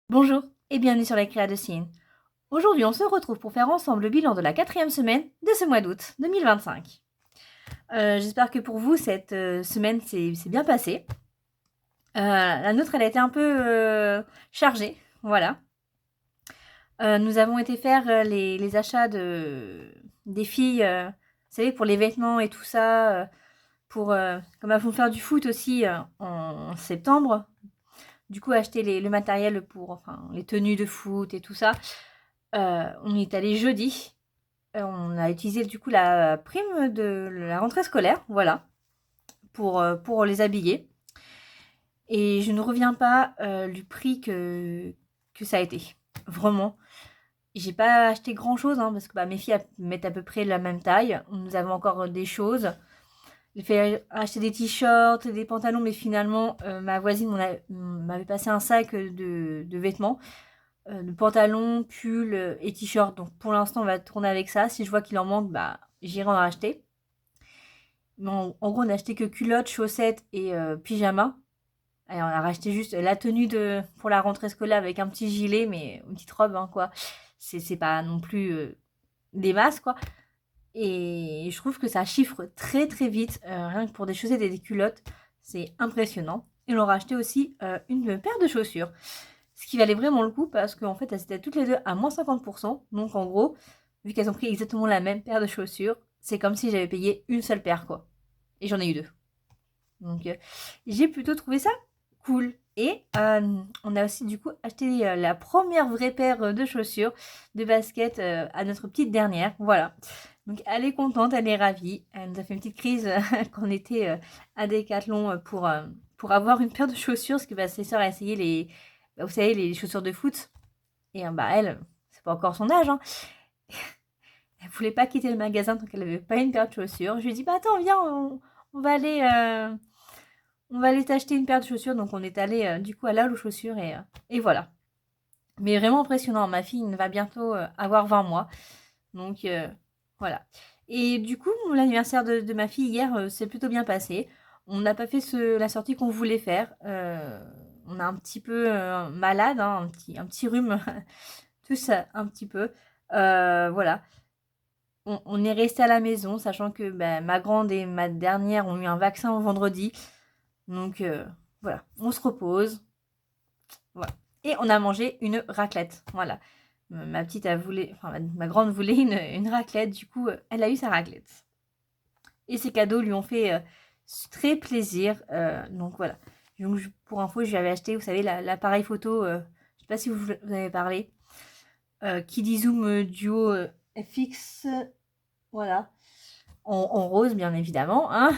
Bonjour et bienvenue sur la Créa de Cine. Aujourd'hui, on se retrouve pour faire ensemble le bilan de la 4e semaine de ce mois d'août 2025. J'espère que pour vous, cette semaine s'est bien passée. La nôtre, elle a été un peu chargée, voilà. Nous avons été faire les achats des filles, vous savez, pour les vêtements et tout ça, comme elles vont faire du foot aussi en septembre. Du coup, acheter le matériel pour les tenues de foot et tout ça. On y est allé jeudi. On a utilisé du coup la prime de la rentrée scolaire, voilà, pour les habiller. Et je ne reviens pas du prix que ça a été. Vraiment. J'ai pas acheté grand chose parce que mes filles mettent à peu près la même taille. Nous avons encore des choses. J'ai fait acheter des t-shirts, des pantalons, mais finalement, ma voisine m'avait passé un sac de vêtements, de pantalons, pulls et t-shirts. Donc pour l'instant, on va tourner avec ça. Si je vois qu'il en manque, j'irai en racheter. Mais en gros, on a acheté que culottes, chaussettes et pyjamas. Et on a racheté juste la tenue pour la rentrée scolaire avec un petit gilet, mais une petite robe, quoi. C'est pas non plus des masses, quoi. Et je trouve que ça chiffre très très vite, rien que pour des chaussettes et des culottes. C'est impressionnant. Et on leur a acheté aussi une paire de chaussures. Ce qui valait vraiment le coup parce qu'en fait, elles étaient toutes les deux à moins 50%. Donc en gros, vu qu'elles ont pris exactement la même paire de chaussures, c'est comme si j'avais payé une seule paire, quoi. Et j'en ai eu deux. Donc j'ai plutôt trouvé ça cool. Et on a aussi du coup acheté la première vraie paire de chaussures, de baskets à notre petite dernière. Voilà. Donc elle est contente, elle est ravie. Elle nous a fait une petite crise quand on était à Decathlon pour avoir une paire de chaussures, parce que ses sœurs a essayé vous savez, les chaussures de foot. Et elle, c'est pas encore son âge, hein. Elle voulait pas quitter le magasin tant qu'elle avait pas une paire de chaussures. Je lui ai dit, attends, viens, on va aller on va aller t'acheter une paire de chaussures. Donc on est allé du coup à la aux chaussures et voilà. Mais vraiment impressionnant. Ma fille va bientôt avoir 20 mois. Donc voilà. Et du coup, l'anniversaire de ma fille hier s'est plutôt bien passé. On n'a pas fait la sortie qu'on voulait faire. On est un petit peu malade, un petit rhume, tous un petit peu. Voilà. On est resté à la maison, sachant que ma grande et ma dernière ont eu un vaccin vendredi. Donc voilà, on se repose. Voilà. Et on a mangé une raclette. Voilà. Ma petite a voulu, ma grande voulait une raclette, du coup, elle a eu sa raclette. Et ses cadeaux lui ont fait très plaisir. Donc voilà. Donc, pour info, je lui avais acheté, vous savez, l'appareil photo, je sais pas si vous avez parlé, Kidizoom Duo FX, voilà, en rose bien évidemment, hein.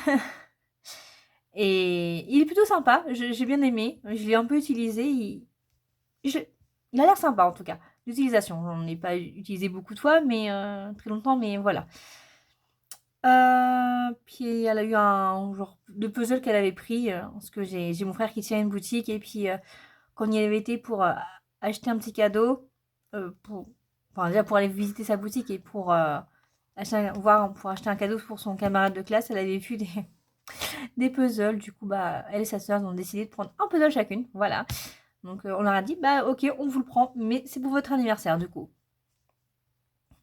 Et il est plutôt sympa, j'ai bien aimé, je l'ai un peu utilisé, il a l'air sympa en tout cas. L'utilisation, j'en ai pas utilisé beaucoup de fois, mais très longtemps, mais voilà. Puis elle a eu un genre de puzzle qu'elle avait pris, parce que j'ai mon frère qui tient une boutique, et puis quand on y avait été pour acheter un petit cadeau, déjà pour aller visiter sa boutique et pour acheter un cadeau pour son camarade de classe, elle avait vu des puzzles. Du coup, elle et sa sœur ont décidé de prendre un puzzle chacune. Voilà. Donc, on leur a dit, ok, on vous le prend, mais c'est pour votre anniversaire, du coup.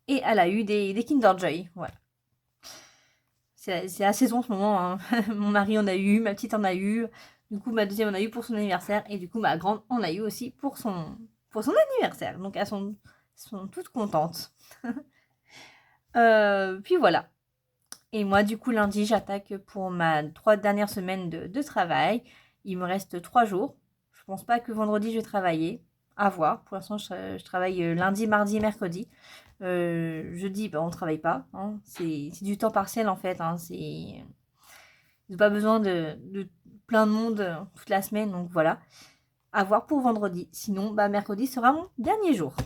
Et elle a eu des Kinder Joy. Voilà. C'est la saison en ce moment, hein. Mon mari en a eu, ma petite en a eu. Du coup, ma deuxième en a eu pour son anniversaire. Et du coup, ma grande en a eu aussi pour son anniversaire. Donc, elles sont toutes contentes. Puis voilà. Et moi, du coup, lundi, j'attaque pour ma 3 dernières semaines de travail. Il me reste 3 jours. Je pense pas que vendredi, je vais travailler. À voir. Pour l'instant, je travaille lundi, mardi, mercredi. Jeudi, on travaille pas, hein. C'est du temps partiel, en fait, hein. Ils n'ont pas besoin de plein de monde toute la semaine. Donc voilà. À voir pour vendredi. Sinon, mercredi sera mon dernier jour.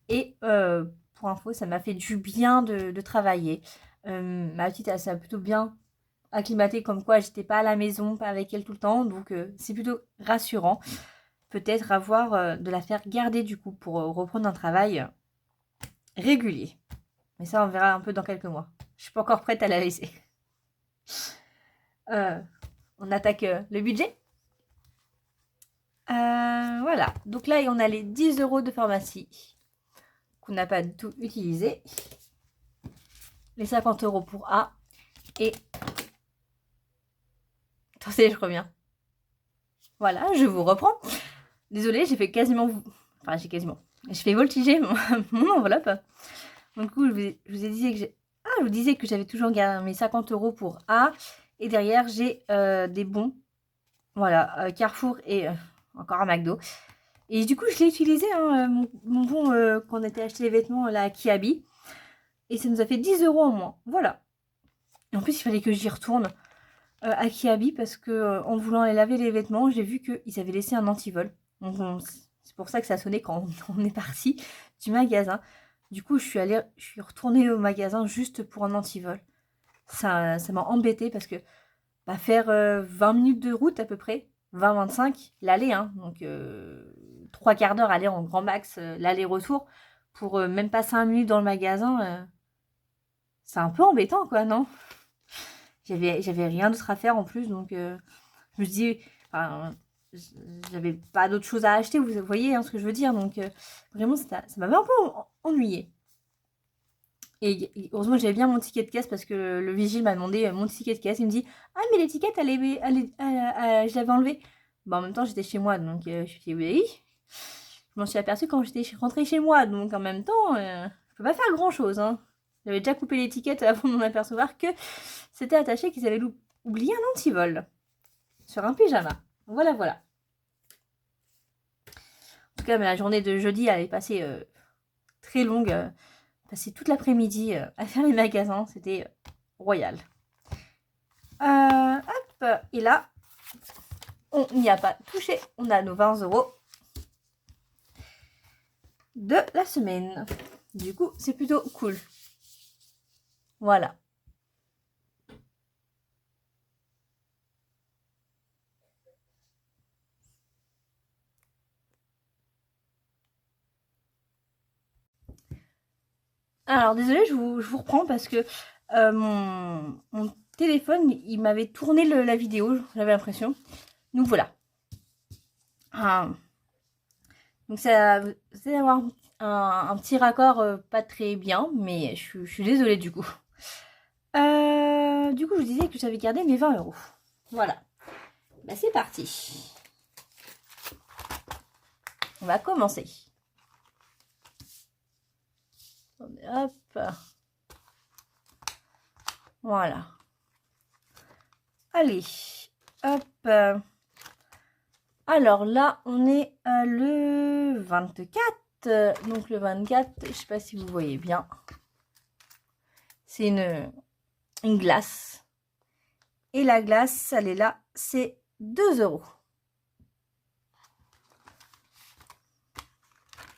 Et pour info, ça m'a fait du bien de travailler. Ma petite, elle s'est plutôt bien acclimatée, comme quoi j'étais pas à la maison, pas avec elle tout le temps. Donc c'est plutôt rassurant. Peut-être avoir de la faire garder du coup pour reprendre un travail régulier. Mais ça, on verra un peu dans quelques mois. Je suis pas encore prête à la laisser. Euh, on attaque le budget. Voilà. Donc là, on a les 10 € de pharmacie qu'on n'a pas du tout utilisé. Les 50 € pour A. Et... Attendez, je reviens. Voilà, je vous reprends. Désolée, j'ai fait quasiment... Enfin, j'ai fait voltiger mon enveloppe. Du coup, je vous ai dit que j'ai... Ah, je vous disais que j'avais toujours gardé mes 50 € pour A. Et derrière, j'ai des bons. Voilà, Carrefour et encore un McDo. Et du coup, je l'ai utilisé, hein, mon bon, quand on était acheté les vêtements là, à Kiabi. Et ça nous a fait 10 € en moins. Voilà. Et en plus, il fallait que j'y retourne à Kiabi parce que en voulant aller laver les vêtements, j'ai vu qu'ils avaient laissé un antivol. Donc, c'est pour ça que ça a sonné quand on est parti du magasin. Du coup, je suis retournée au magasin juste pour un antivol. Ça m'a embêtée parce que faire 20 minutes de route à peu près, 20-25, l'aller, hein, donc 3 quarts d'heure aller en grand max, l'aller-retour, pour même pas 5 minutes dans le magasin, c'est un peu embêtant quoi, non? J'avais rien d'autre à faire en plus, donc je me dis, enfin, j'avais pas d'autre chose à acheter, vous voyez hein, ce que je veux dire, donc vraiment ça m'avait un peu ennuyé. Et heureusement j'avais bien mon ticket de caisse parce que le vigile m'a demandé mon ticket de caisse. Il me dit ah mais l'étiquette je l'avais enlevée. Bah, en même temps j'étais chez moi donc je me suis dit oui. Je m'en suis aperçue quand j'étais rentrée chez moi donc en même temps je peux pas faire grand chose. Hein. J'avais déjà coupé l'étiquette avant de m'en apercevoir que c'était attaché qu'ils avaient oublié un antivol sur un pyjama. Voilà voilà. En tout cas mais la journée de jeudi elle est passée très longue. Passer toute l'après-midi à faire les magasins, c'était royal. Hop, et là, on n'y a pas touché. On a nos 20 € de la semaine. Du coup, c'est plutôt cool. Voilà. Alors, désolée, je vous reprends parce que mon téléphone, il m'avait tourné la vidéo, j'avais l'impression. Donc, voilà. Donc, ça va avoir un petit raccord pas très bien, mais je suis désolée du coup. Du coup, je disais que j'avais gardé mes 20 €. Voilà. Bah, c'est parti. On va commencer. Hop. Voilà. Allez. Hop. Alors là, on est le 24. Donc le 24, je ne sais pas si vous voyez bien. C'est une glace. Et la glace, elle est là, c'est 2 €.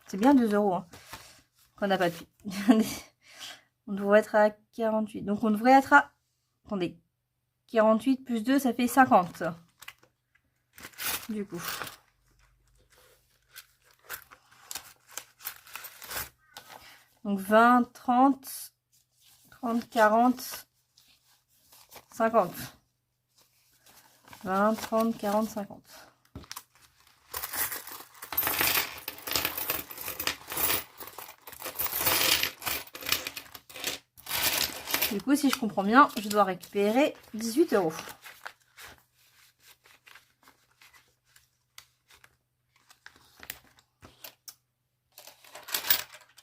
C'est bien 2 €. Hein. On n'a pas de... On devrait être à 48. Donc on devrait être à... Attendez. 48 plus 2, ça fait 50. Du coup. Donc 20, 30, 30, 40, 50. 20, 30, 40, 50. Du coup, si je comprends bien, je dois récupérer 18 €.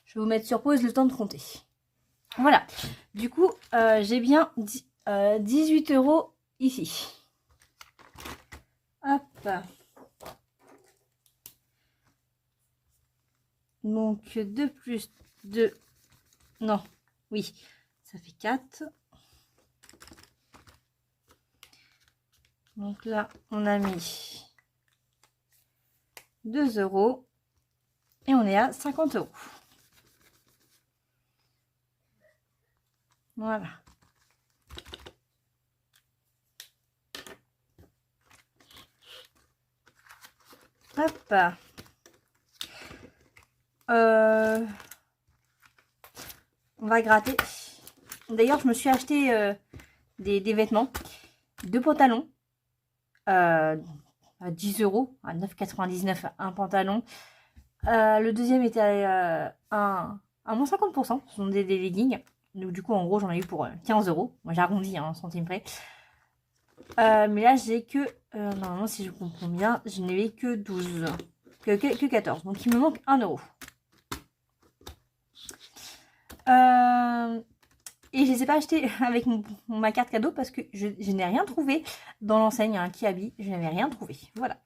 Je vais vous mettre sur pause le temps de compter. Voilà. Du coup, j'ai bien 18 € ici. Hop. Donc, 2 plus 2. Non. Oui. Ça fait 4. Donc là, on a mis 2 €. Et on est à 50 €. Voilà. Hop. On va gratter. D'ailleurs, je me suis acheté des vêtements, 2 pantalons. à 10 euros, à 9,99 un pantalon. Le deuxième était à moins 50%. Ce sont des leggings. Donc, du coup, en gros, j'en ai eu pour 15 euros. Moi, j'arrondis en centimes près. Mais là, j'ai que... normalement, si je comprends bien, je n'avais que 12. Que 14. Donc, il me manque 1 euro. Et je ne les ai pas achetés avec ma carte cadeau parce que je n'ai rien trouvé dans l'enseigne Kiabi. Je n'avais rien trouvé. Voilà.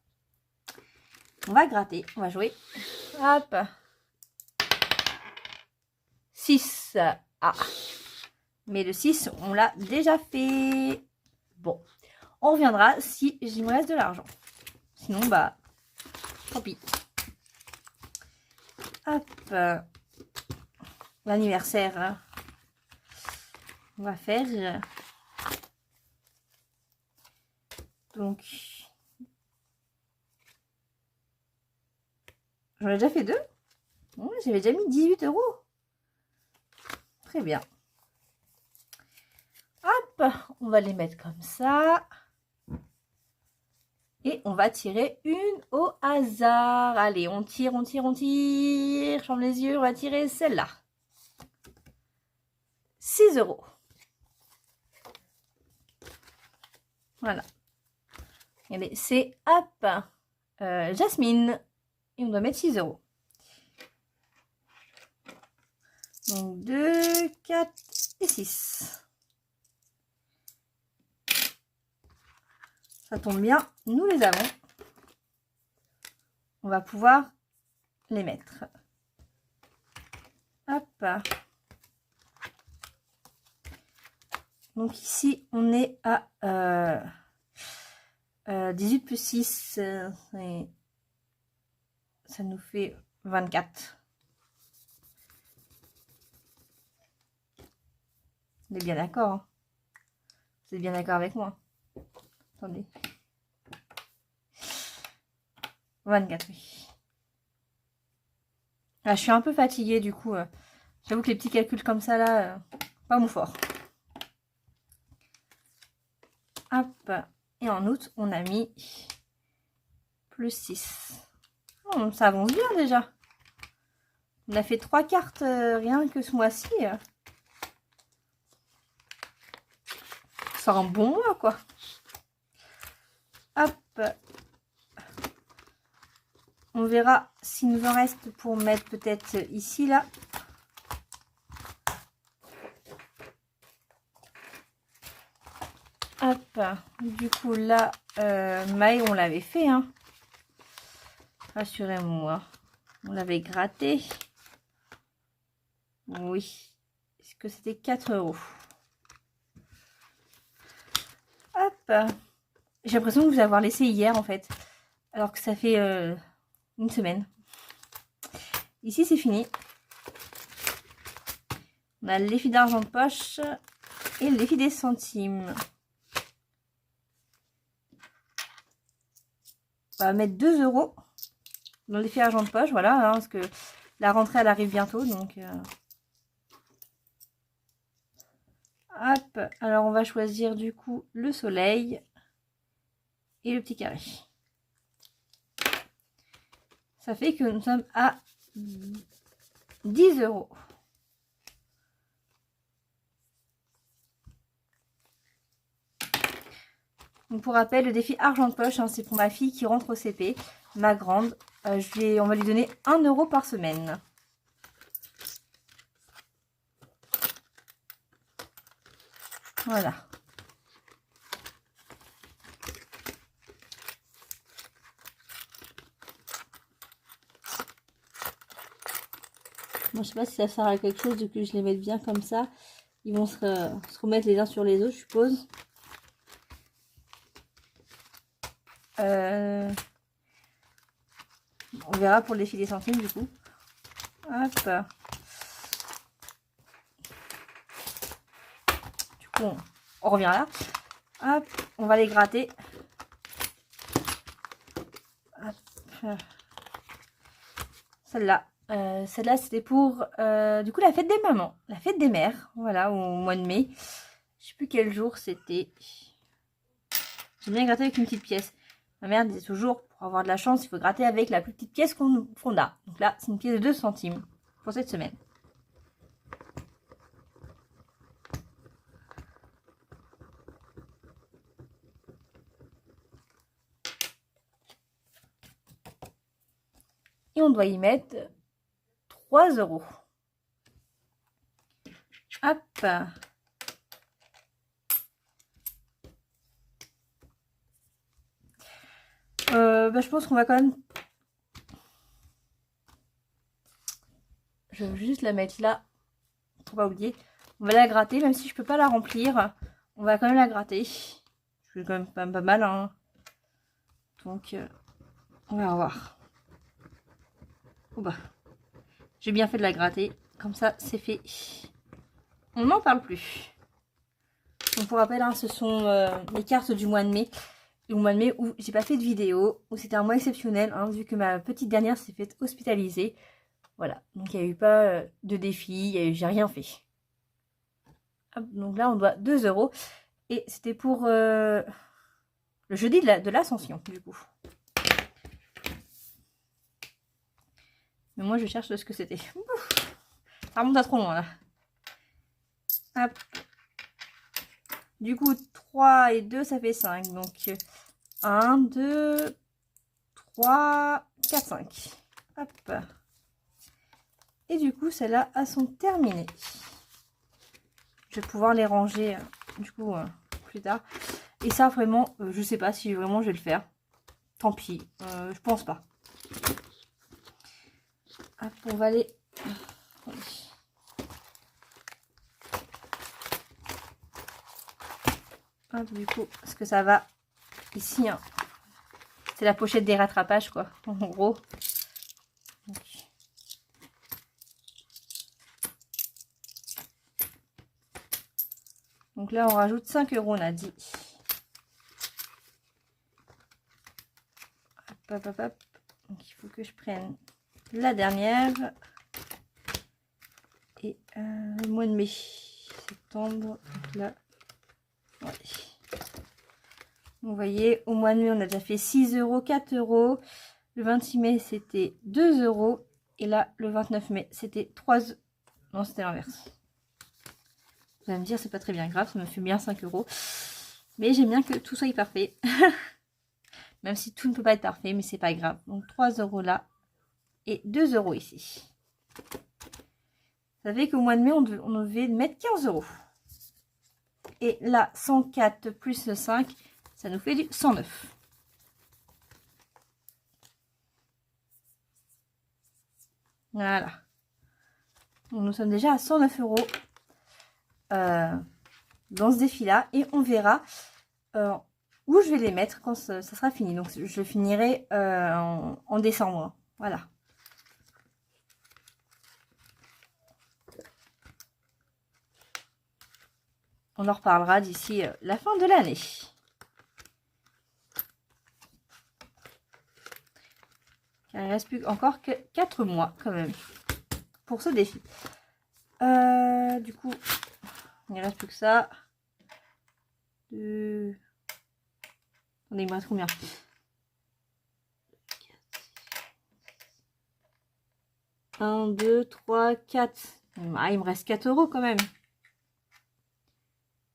On va gratter. On va jouer. Hop. 6. Ah. Mais le 6, on l'a déjà fait. Bon. On reviendra si il me reste de l'argent. Sinon, bah, tant pis. Hop. L'anniversaire. On va faire. Donc. J'en ai déjà fait 2. Ouais, j'avais déjà mis 18 euros. Très bien. Hop. On va les mettre comme ça. Et on va tirer une au hasard. Allez, on tire, on tire, on tire. Ferme les yeux, on va tirer celle-là. 6 euros. Voilà. Regardez, c'est hop. Jasmine. Et on doit mettre 6 euros. Donc 2, 4 et 6. Ça tombe bien, nous les avons. On va pouvoir les mettre. Hop. Donc ici, on est à 18 plus 6. Ça nous fait 24. On est bien d'accord. Hein. Vous êtes bien d'accord avec moi? Attendez. 24, oui. Ah, je suis un peu fatiguée du coup. J'avoue que les petits calculs comme ça là, pas mon fort. Hop. Et en août, on a mis plus 6. Oh, ça avance bien déjà. On a fait 3 cartes rien que ce mois-ci. C'est un bon mois quoi. Hop. On verra s'il nous en reste pour mettre peut-être ici là. Hop. Du coup là, maille on l'avait fait. Hein. Rassurez-moi. On l'avait gratté. Oui. Est-ce que c'était 4 euros? Hop. J'ai l'impression de vous avoir laissé hier en fait. Alors que ça fait une semaine. Ici c'est fini. On a l'effet d'argent de poche et l'effet des centimes. On va mettre 2 euros dans l'effet argent de poche. Voilà, hein, parce que la rentrée elle arrive bientôt. Donc hop. Alors on va choisir du coup le soleil et le petit carré. Ça fait que nous sommes à 10 euros. Donc pour rappel, le défi argent de poche, hein, c'est pour ma fille qui rentre au CP, ma grande. On va lui donner 1 euro par semaine. Voilà. Bon, je sais pas si ça sert à quelque chose de que je les mette bien comme ça. Ils vont se remettre les uns sur les autres, je suppose. On verra pour le défi des centimes du coup. Hop. Du coup, on revient là. Hop, on va les gratter. Celle-là. Celle-là, c'était pour du coup la fête des mamans, la fête des mères, voilà, au mois de mai. Je sais plus quel jour c'était. J'ai bien gratté avec une petite pièce. Ma mère disait toujours, pour avoir de la chance, il faut gratter avec la plus petite pièce qu'on a. Donc là, c'est une pièce de 2 centimes pour cette semaine. Et on doit y mettre 3 €. Hop. Je pense qu'on va quand même... Je vais juste la mettre là, pour pas oublier. On va la gratter, même si je peux pas la remplir. On va quand même la gratter. Je fais quand même pas mal, hein. Donc, on va voir. Oh bah, j'ai bien fait de la gratter. Comme ça, c'est fait. On n'en parle plus. Donc, pour rappel, hein, ce sont les cartes du mois de mai. Le mois de mai où j'ai pas fait de vidéo, où c'était un mois exceptionnel, hein, vu que ma petite dernière s'est faite hospitaliser. Voilà, donc il n'y a eu pas de défi, j'ai rien fait. Hop, donc là, on doit 2 €. Et c'était pour le jeudi de l'Ascension, du coup. Mais moi, je cherche ce que c'était. Ça remonte à trop loin, là. Hop. Du coup, 3 et 2, ça fait 5. Donc, 1, 2, 3, 4, 5. Hop. Et du coup, celles-là, elles sont terminées. Je vais pouvoir les ranger, du coup, plus tard. Et ça, vraiment, je sais pas si vraiment je vais le faire. Tant pis, je pense pas. Hop, on va aller... Hop, du coup, parce que ça va ici, hein. C'est la pochette des rattrapages, quoi, en gros. Donc là, on rajoute 5 €, on a dit. Hop, hop, hop, hop. Donc il faut que je prenne la dernière. Et le mois de mai, septembre, donc là. Ouais. Vous voyez, au mois de mai, on a déjà fait 6 €, 4 €. Le 26 mai, c'était 2 €. Et là, le 29 mai, c'était 3 €. Non, c'était l'inverse. Vous allez me dire, c'est pas très bien grave, ça me fait bien 5 €. Mais j'aime bien que tout soit parfait. Même si tout ne peut pas être parfait, mais c'est pas grave. Donc 3 € là et 2 € ici. Vous savez qu'au mois de mai, on devait mettre 15 €. Et là, 104 plus 5, ça nous fait du 109. Voilà. Donc, nous sommes déjà à 109 € dans ce défi-là. Et on verra où je vais les mettre quand ça sera fini. Donc, je le finirai en décembre. Voilà. On en reparlera d'ici la fin de l'année. Il ne reste plus encore que 4 mois quand même pour ce défi. Du coup, il ne reste plus que ça. Attendez, il me reste combien? 1, 2, 3, 4. Ah, il me reste 4 € quand même.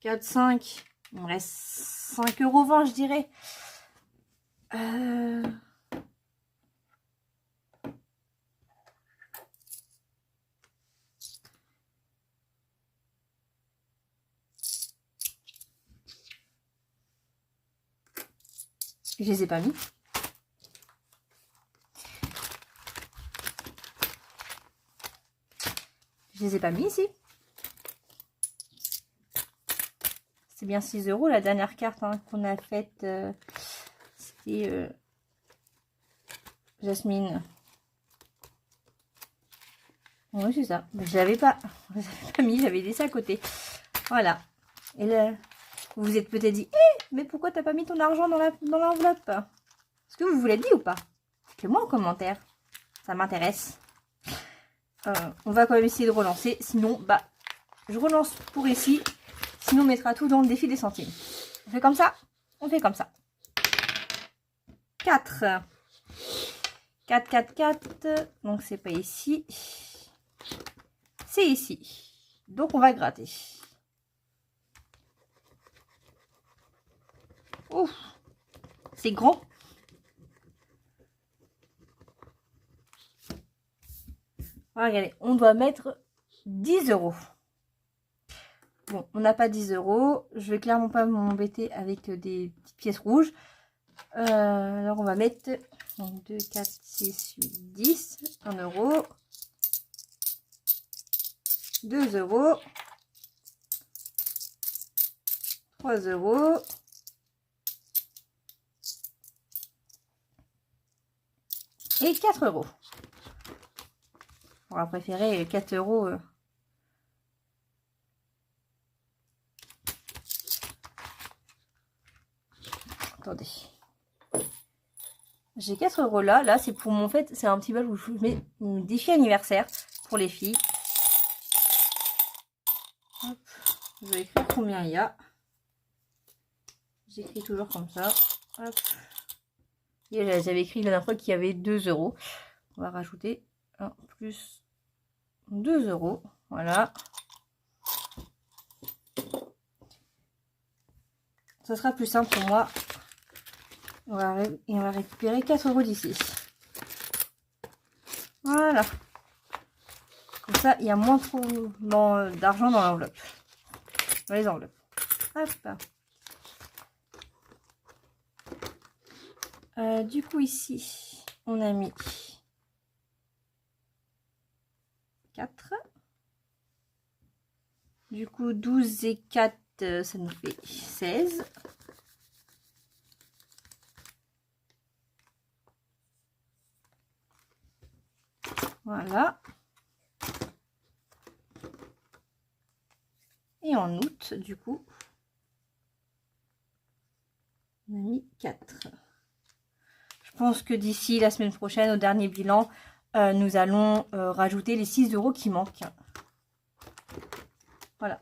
4, 5. Il me reste 5,20 €, je dirais. Je les ai pas mis. Je les ai pas mis ici. C'est bien 6 € la dernière carte, hein, qu'on a faite. C'était Jasmine. Oui, c'est ça. Mais je l'avais pas mis, j'avais laissé à côté. Voilà. Et là, vous vous êtes peut-être dit, mais pourquoi t'as pas mis ton argent dans l'enveloppe? Est-ce que vous vous l'avez dit ou pas? Dites-le-moi en commentaire. Ça m'intéresse. On va quand même essayer de relancer. Sinon, bah, je relance pour ici. Sinon, on mettra tout dans le défi des centimes. On fait comme ça? On fait comme ça. 4. 4, 4, 4. Donc, c'est pas ici. C'est ici. Donc, on va gratter. Ouf, c'est grand. Regardez, on doit mettre 10 €. Bon, on n'a pas 10 €. Je vais clairement pas m'embêter avec des petites pièces rouges. Alors, on va mettre 2, 4, 6, 8, 10. 1 €. 2 €. 3 €. Et 4 €. On va préférer 4 €. Attendez. J'ai 4 € là. Là, c'est pour mon fait. C'est un petit bol où je mets mon défi anniversaire pour les filles. Hop. Je vais écrire combien il y a. J'écris toujours comme ça. Hop. Et j'avais écrit la dernière fois qu'il y avait 2 €. On va rajouter 1 plus 2 €. Voilà. Ça sera plus simple pour moi. On va récupérer 4 € d'ici. Voilà. Comme ça, il y a moins trop d'argent dans l'enveloppe. Dans les enveloppes. Hop. Du coup, ici, on a mis 4. Du coup, 12 et 4, ça nous fait 16. Voilà. Et en août, du coup, on a mis 4. Je pense que d'ici la semaine prochaine, au dernier bilan, nous allons rajouter les 6 € qui manquent. Voilà.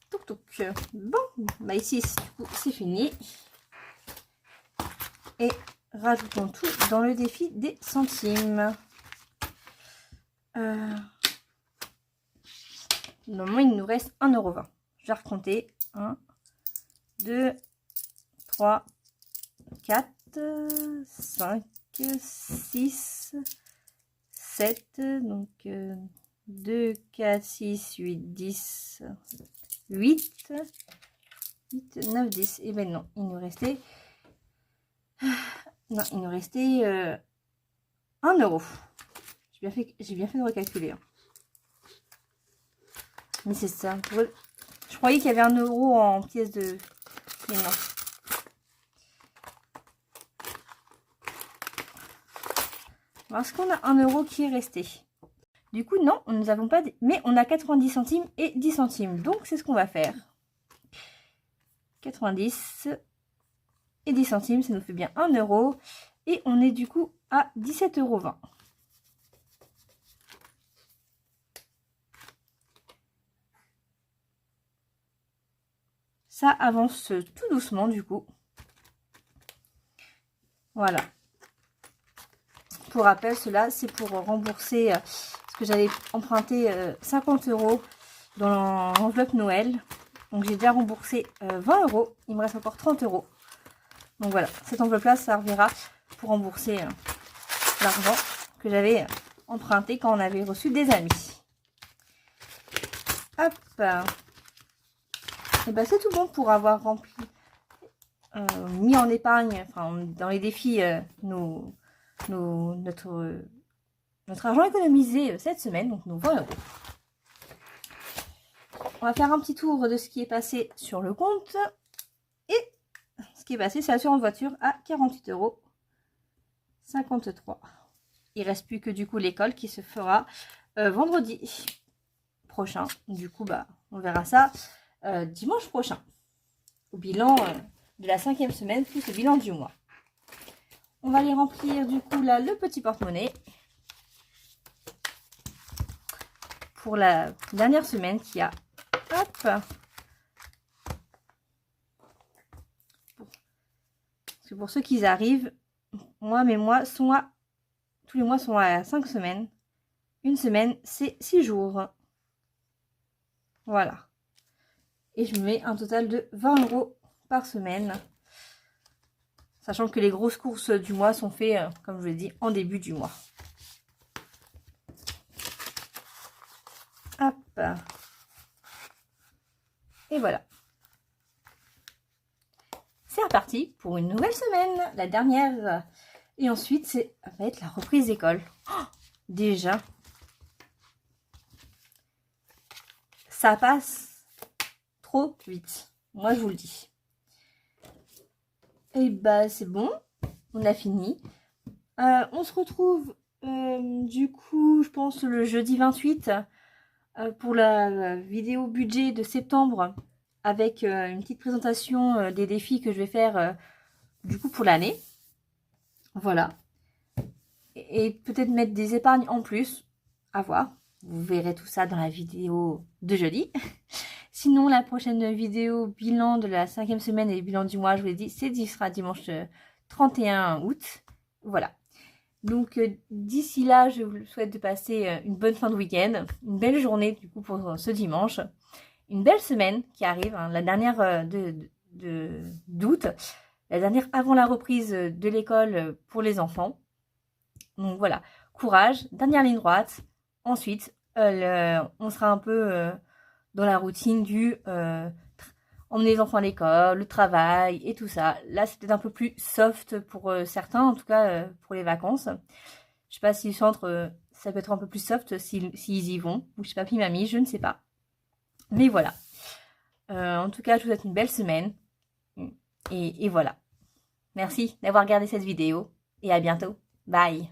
Touc, touc. Bon, bah ici, du coup, c'est fini. Et rajoutons tout dans le défi des centimes. Normalement, il nous reste 1,20 €. Je vais recompter. 1, 2, 3, 4, 5, 6, 7. Donc, 2, 4, 6, 8, 10, 8, 8, 9, 10. Et ben non, il nous restait... Non, il nous restait 1 €. J'ai bien fait de recalculer. Hein. Mais c'est ça. Je croyais qu'il y avait 1 € en pièces de... Mais non. Parce qu'on a 1 € qui est resté. Du coup, non, nous n'avons pas... Mais on a 90 centimes et 10 centimes. Donc, c'est ce qu'on va faire. 90 et 10 centimes, ça nous fait bien 1 €. Et on est du coup à 17,20 €. Ça avance tout doucement du coup. Voilà. Pour rappel, cela c'est pour rembourser parce que j'avais emprunté 50 € dans l'enveloppe Noël. Donc j'ai déjà remboursé 20 €. Il me reste encore 30 €. Donc voilà, cette enveloppe-là servira pour rembourser l'argent que j'avais emprunté quand on avait reçu des amis. Hop. Et ben c'est tout bon pour avoir rempli, mis en épargne, enfin dans les défis, notre argent économisé cette semaine, donc nos 20 €. On va faire un petit tour de ce qui est passé sur le compte. Et ce qui est passé, c'est l'assurance voiture à 48,53 €. Il reste plus que du coup l'école qui se fera vendredi prochain. Du coup, bah, on verra ça dimanche prochain. Au bilan de la 5e semaine, plus le bilan du mois. On va aller remplir du coup là le petit porte-monnaie. Pour la dernière semaine qui a... Hop. que pour ceux qui arrivent, mes mois sont tous les mois sont à 5 semaines. Une semaine, c'est 6 jours. Voilà. Et je me mets un total de 20 € par semaine. Sachant que les grosses courses du mois sont faites, comme je vous l'ai dit, en début du mois. Hop. Et voilà. C'est reparti pour une nouvelle semaine, la dernière. Et ensuite, ça va être la reprise d'école. Oh, déjà, ça passe trop vite. Moi, je vous le dis. Et bah, c'est bon. On a fini. On se retrouve, du coup, je pense, le jeudi 28 pour la vidéo budget de septembre avec une petite présentation des défis que je vais faire du coup pour l'année. Voilà. Et peut-être mettre des épargnes en plus. À voir. Vous verrez tout ça dans la vidéo de jeudi. Sinon, la prochaine vidéo bilan de la 5e semaine et bilan du mois, je vous l'ai dit, sera dimanche 31 août. Voilà. Donc, d'ici là, je vous souhaite de passer une bonne fin de week-end, une belle journée du coup pour ce dimanche, une belle semaine qui arrive, hein, la dernière d'août, la dernière avant la reprise de l'école pour les enfants. Donc voilà, courage, dernière ligne droite. Ensuite, on sera un peu dans la routine du emmener les enfants à l'école, le travail et tout ça. Là, c'est peut-être un peu plus soft pour certains, en tout cas pour les vacances. Je sais pas si le centre, ça peut être un peu plus soft s'ils y vont. Ou je sais pas, mamie, je ne sais pas. Mais voilà. En tout cas, je vous souhaite une belle semaine. Et voilà. Merci d'avoir regardé cette vidéo. Et à bientôt. Bye.